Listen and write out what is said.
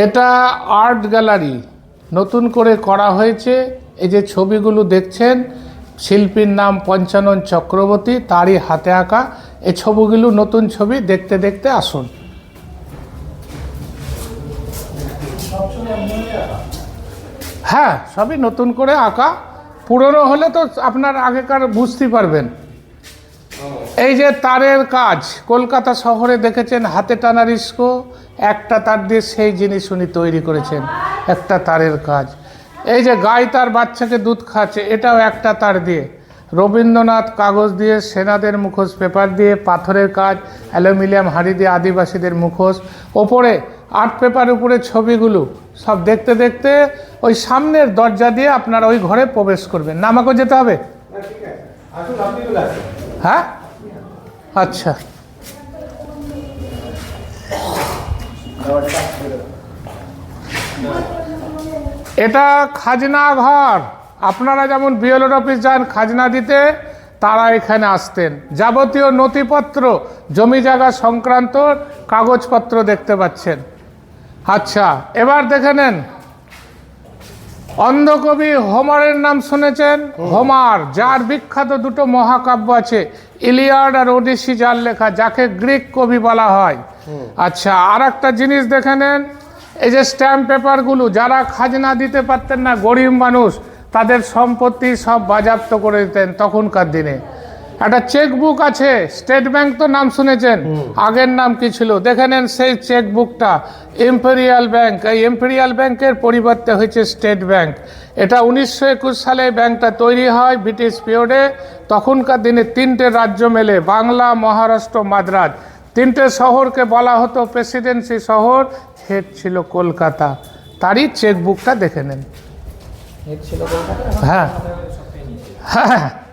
এটা art gallery নতুন করে করা হয়েছে। এই যে ছবিগুলো দেখছেন, শিল্পীর নাম পঞ্চানন চক্রবর্তী, তারই হাতে আঁকা। এই ছবিগুলো নতুন ছবি, দেখতে দেখতে আসুন। হ্যাঁ, সবই নতুন করে আঁকা। পুরনো হলে তো আপনার আগেকার বুঝতে পারবেন। এই যে তারের কাজ, কলকাতা শহরে দেখেছেন হাতে টানা রিস্কো, একটা তার দিয়ে সেই জিনিস উনি তৈরি করেছেন, একটা তারের কাজ। এই যে গাই তার বাচ্চাকে দুধ খাচ্ছে, এটাও একটা তার দিয়ে। রবীন্দ্রনাথ কাগজ দিয়ে, সেনাদের মুখোশ পেপার দিয়ে, পাথরের কাজ, অ্যালুমিনিয়াম হাঁড়ি দিয়ে আদিবাসীদের মুখোশ, ওপরে আর্ট পেপার উপরে ছবিগুলো সব দেখতে দেখতে ওই সামনের দরজা দিয়ে আপনারা ওই ঘরে প্রবেশ করবেন। না আমাকেও যেতে হবে? হ্যাঁ, আচ্ছা। এটা খাজনা ঘর। আপনারা যেমন বিএলওর অফিস যান খাজনা দিতে, তারা এখানে আসতেন। যাবতীয় নথিপত্র, জমি জায়গা সংক্রান্ত কাগজপত্র দেখতে পাচ্ছেন। আচ্ছা, এবার দেখে নেন, অন্ধকবি হোমারের নাম শুনেছেন? হোমার, যার বিখ্যাত দুটো মহাকাব্য আছে, ইলিয়াড আর ওডিসি, যার লেখা, যাকে গ্রিক কবি বলা হয়। আচ্ছা, আর একটা জিনিস দেখে নেন, এই যে স্ট্যাম্প পেপারগুলো, যারা খাজনা দিতে পারতেন না, গরিব মানুষ, তাদের সম্পত্তি সব বাজেয়াপ্ত করে দিতেন তখনকার দিনে। একটা চেকবুক আছে, স্টেট ব্যাংক তো নাম শুনেছেন, আগের নাম কি ছিল দেখে নেন, সেই চেকবুকটা ইম্পেরিয়াল ব্যাংক। এই ইম্পেরিয়াল ব্যাংকের পরিবর্তে হয়েছে স্টেট ব্যাংক। এটা 1921 সালে ব্যাংকটা তৈরি হয়, ব্রিটিশ পিরিয়ডে। তখনকার দিনে তিনটে রাজ্য মেলে, বাংলা, মহারাষ্ট্র, মাদ্রাজ, তিনটে শহরকে বলা হতো প্রেসিডেন্সি শহর। হেড ছিল কলকাতা। তারই চেকবুকটা দেখে নেন। হ্যাঁ হ্যাঁ।